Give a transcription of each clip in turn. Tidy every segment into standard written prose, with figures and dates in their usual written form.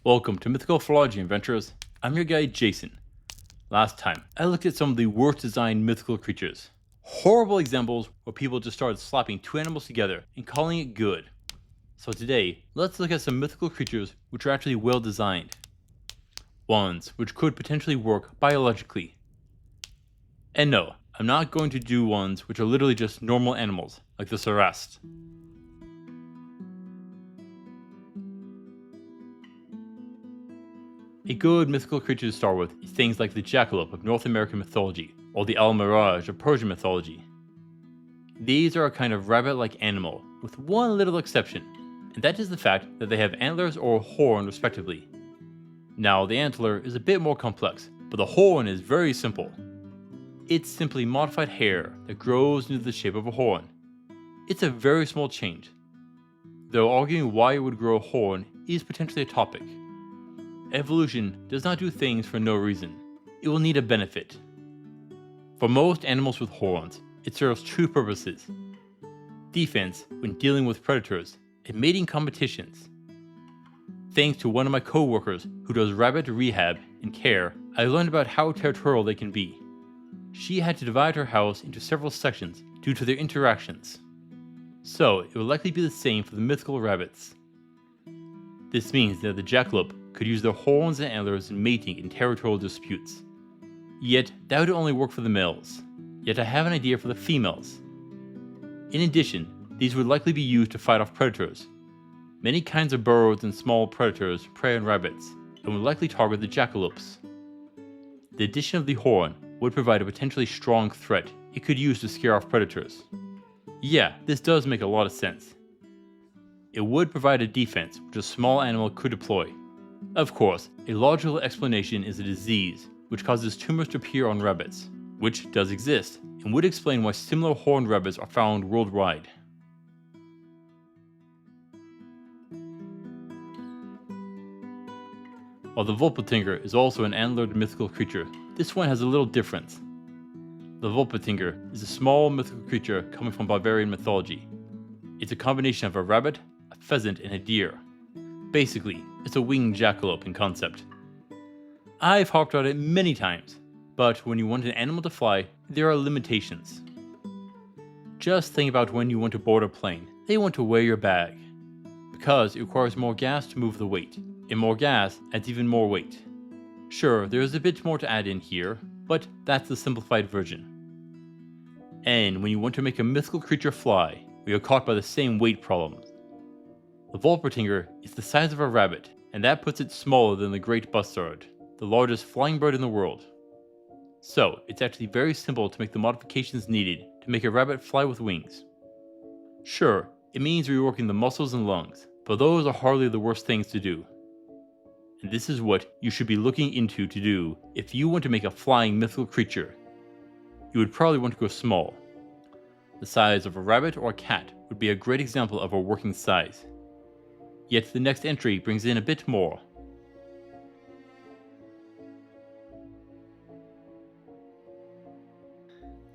Welcome to Mythical Phylogeny Adventures. I'm your guide Jason. Last time, I looked at some of the worst designed mythical creatures. Horrible examples where people just started slapping two animals together and calling it good. So today, let's look at some mythical creatures which are actually well designed. Ones which could potentially work biologically. And no, I'm not going to do ones which are literally just normal animals, like the Sarast. A good mythical creature to start with is things like the jackalope of North American mythology, or the Al-Miraj of Persian mythology. These are a kind of rabbit-like animal, with one little exception, and that is the fact that they have antlers or a horn respectively. Now the antler is a bit more complex, but the horn is very simple. It's simply modified hair that grows into the shape of a horn. It's a very small change, though arguing why it would grow a horn is potentially a topic. Evolution does not do things for no reason. It will need a benefit. For most animals with horns, it serves two purposes: defense when dealing with predators, and mating competitions. Thanks to one of my co-workers who does rabbit rehab and care, I learned about how territorial they can be. She had to divide her house into several sections due to their interactions. So it will likely be the same for the mythical rabbits. This means that the jackalope could use their horns and antlers in mating in territorial disputes. Yet, that would only work for the males. Yet I have an idea for the females. In addition, these would likely be used to fight off predators. Many kinds of birds and small predators prey on rabbits, and would likely target the jackalopes. The addition of the horn would provide a potentially strong threat it could use to scare off predators. Yeah, this does make a lot of sense. It would provide a defense which a small animal could deploy. Of course, a logical explanation is a disease which causes tumors to appear on rabbits, which does exist, and would explain why similar horned rabbits are found worldwide. While the Volpatinger is also an antlered mythical creature, this one has a little difference. The Volpatinger is a small mythical creature coming from Bavarian mythology. It's a combination of a rabbit, a pheasant, and a deer. Basically, it's a winged jackalope in concept. I've harped on it many times, but when you want an animal to fly, there are limitations. Just think about when you want to board a plane, they want to weigh your bag. Because it requires more gas to move the weight, and more gas adds even more weight. Sure, there is a bit more to add in here, but that's the simplified version. And when you want to make a mythical creature fly, we are caught by the same weight problems. The Volpatinger is the size of a rabbit, and that puts it smaller than the great bustard, the largest flying bird in the world. So, it's actually very simple to make the modifications needed to make a rabbit fly with wings. Sure, it means reworking the muscles and lungs, but those are hardly the worst things to do. And this is what you should be looking into to do if you want to make a flying mythical creature. You would probably want to go small. The size of a rabbit or a cat would be a great example of a working size. Yet the next entry brings in a bit more.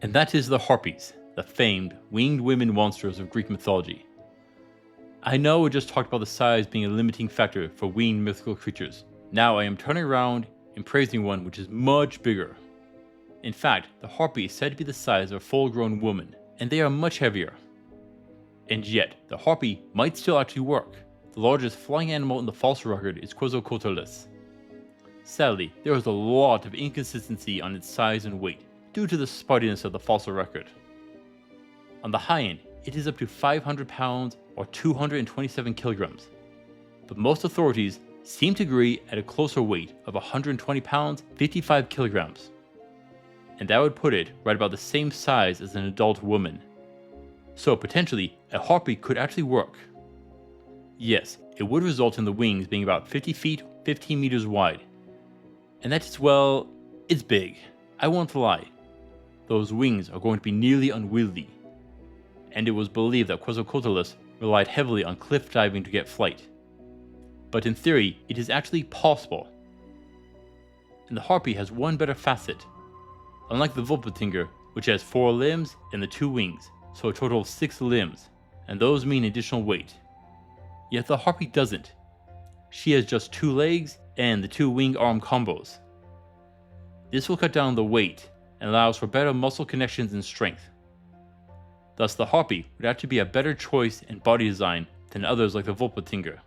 And that is the Harpies, the famed winged women monsters of Greek mythology. I know we just talked about the size being a limiting factor for winged mythical creatures. Now I am turning around and praising one which is much bigger. In fact, the Harpy is said to be the size of a full-grown woman, and they are much heavier. And yet, the Harpy might still actually work. The largest flying animal in the fossil record is Quetzalcoatlus. Sadly, there is a lot of inconsistency on its size and weight due to the spottiness of the fossil record. On the high end, it is up to 500 pounds or 227 kilograms, but most authorities seem to agree at a closer weight of 120 pounds, 55 kilograms. And that would put it right about the same size as an adult woman. So potentially, a Harpy could actually work. Yes, it would result in the wings being about 50 feet, 15 meters wide. And that is, well, it's big. I won't lie. Those wings are going to be nearly unwieldy. And it was believed that Quetzalcoatlus relied heavily on cliff diving to get flight. But in theory, it is actually possible. And the Harpy has one better facet. Unlike the Volpatinger, which has 4 limbs and the 2 wings, so a total of 6 limbs, and those mean additional weight. Yet the Harpy doesn't. she has just 2 legs and the 2 wing-arm combos. This will cut down the weight and allows for better muscle connections and strength. Thus, the harpy would have to be a better choice in body design than others like the Volpatinger.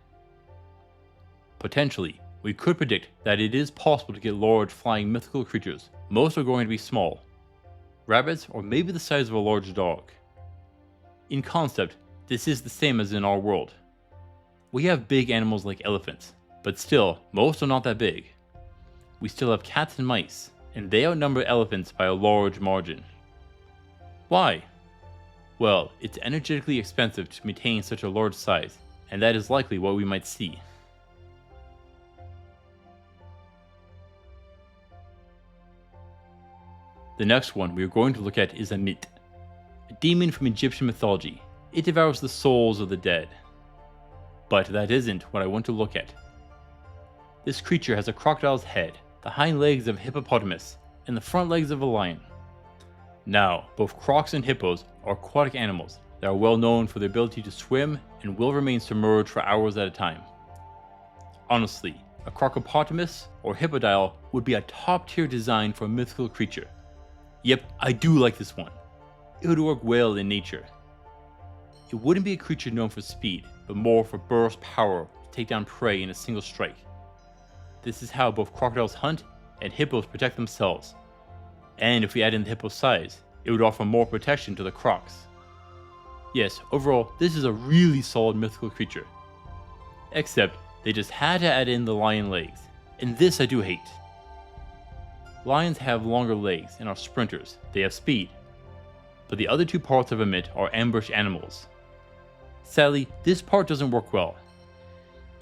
Potentially, we could predict that it is possible to get large flying mythical creatures. Most are going to be small. Rabbits, or maybe the size of a large dog. In concept, this is the same as in our world. We have big animals like elephants, but still, most are not that big. We still have cats and mice, and they outnumber elephants by a large margin. Why? Well, it's energetically expensive to maintain such a large size, and that is likely what we might see. The next one we are going to look at is a myth, a demon from Egyptian mythology. It devours the souls of the dead. But that isn't what I want to look at. This creature has a crocodile's head, the hind legs of a hippopotamus, and the front legs of a lion. Now, both crocs and hippos are aquatic animals that are well known for their ability to swim and will remain submerged for hours at a time. Honestly, a crocopotamus or hippodile would be a top tier design for a mythical creature. Yep, I do like this one. It would work well in nature. It wouldn't be a creature known for speed, but more for burst power to take down prey in a single strike. This is how both crocodiles hunt and hippos protect themselves. And if we add in the hippo's size, it would offer more protection to the crocs. Yes, overall, this is a really solid mythical creature. Except, they just had to add in the lion legs, and this I do hate. Lions have longer legs and are sprinters, they have speed. But the other 2 parts of a myth are ambush animals. Sadly, this part doesn't work well.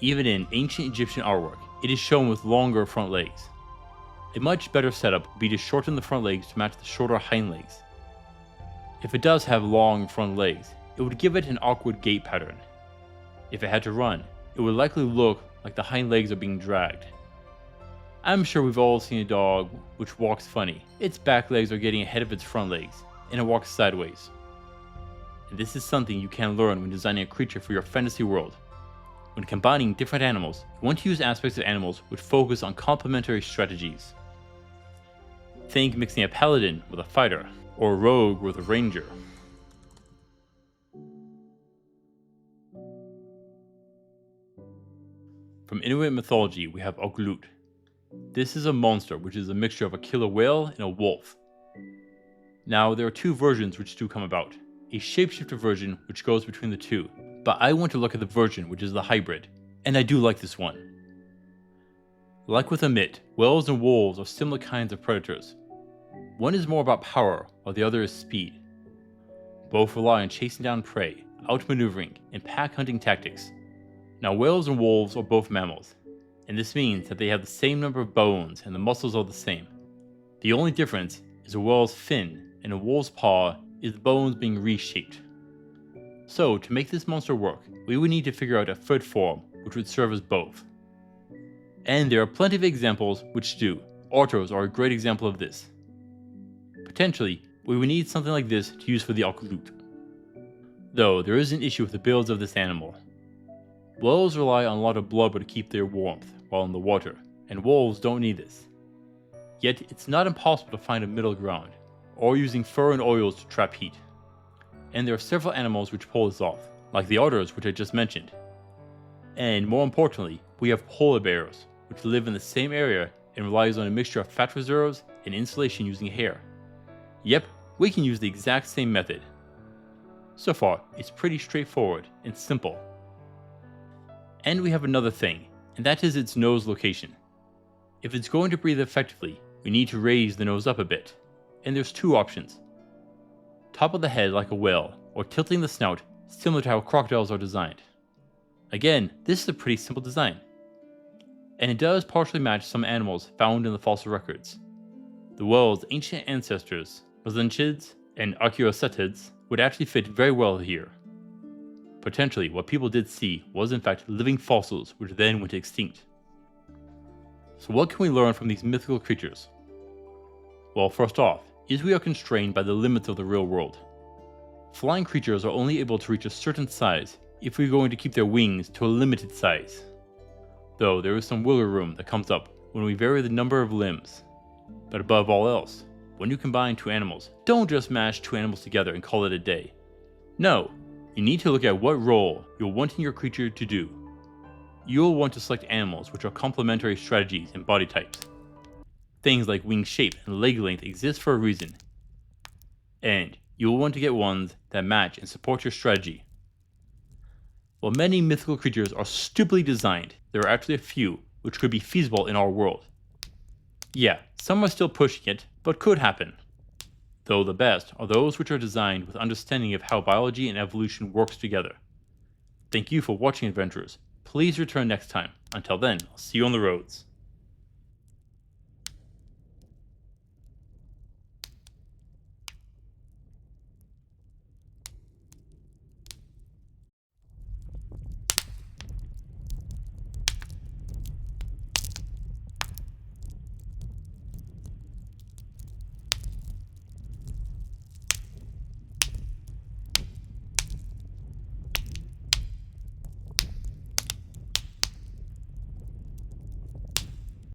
Even in ancient Egyptian artwork, it is shown with longer front legs. A much better setup would be to shorten the front legs to match the shorter hind legs. If it does have long front legs, it would give it an awkward gait pattern. If it had to run, it would likely look like the hind legs are being dragged. I'm sure we've all seen a dog which walks funny. Its back legs are getting ahead of its front legs, and it walks sideways. And this is something you can learn when designing a creature for your fantasy world. When combining different animals, you want to use aspects of animals which focus on complementary strategies. Think mixing a paladin with a fighter, or a rogue with a ranger. From Inuit mythology, we have Oglut. This is a monster which is a mixture of a killer whale and a wolf. Now, there are 2 versions which do come about. A shapeshifter version which goes between the 2, but I want to look at the version which is the hybrid, and I do like this one. Like with a myth, whales and wolves are similar kinds of predators. One is more about power, while the other is speed. Both rely on chasing down prey, outmaneuvering, and pack hunting tactics. Now, whales and wolves are both mammals, and this means that they have the same number of bones and the muscles are the same. The only difference is a whale's fin and a wolf's paw is the bones being reshaped. So, to make this monster work, we would need to figure out a foot form which would serve as both. And there are plenty of examples which do. Otters are a great example of this. Potentially, we would need something like this to use for the Oglut. Though, there is an issue with the builds of this animal. Whales rely on a lot of blubber to keep their warmth while in the water, and wolves don't need this. Yet, it's not impossible to find a middle ground, or using fur and oils to trap heat. And there are several animals which pull this off, like the otters which I just mentioned. And more importantly, we have polar bears, which live in the same area and relies on a mixture of fat reserves and insulation using hair. Yep, we can use the exact same method. So far, it's pretty straightforward and simple. And we have another thing, and that is its nose location. If it's going to breathe effectively, we need to raise the nose up a bit, and there's 2 options. Top of the head like a whale, or tilting the snout, similar to how crocodiles are designed. Again, this is a pretty simple design. And it does partially match some animals found in the fossil records. The whale's ancient ancestors, Mazanchids and Archaeocetids, would actually fit very well here. Potentially, what people did see was in fact living fossils which then went extinct. So what can we learn from these mythical creatures? Well, first off, is we are constrained by the limits of the real world. Flying creatures are only able to reach a certain size if we're going to keep their wings to a limited size. though there is some wiggle room that comes up when we vary the number of limbs. But above all else, when you combine two animals, don't just mash two animals together and call it a day. No, you need to look at what role you're wanting your creature to do. You'll want to select animals which are complementary strategies and body types. Things like wing shape and leg length exist for a reason. And you'll want to get ones that match and support your strategy. While many mythical creatures are stupidly designed, there are actually a few which could be feasible in our world. Yeah, some are still pushing it, but could happen. Though the best are those which are designed with understanding of how biology and evolution works together. Thank you for watching, adventurers. Please return next time. Until then, I'll see you on the roads.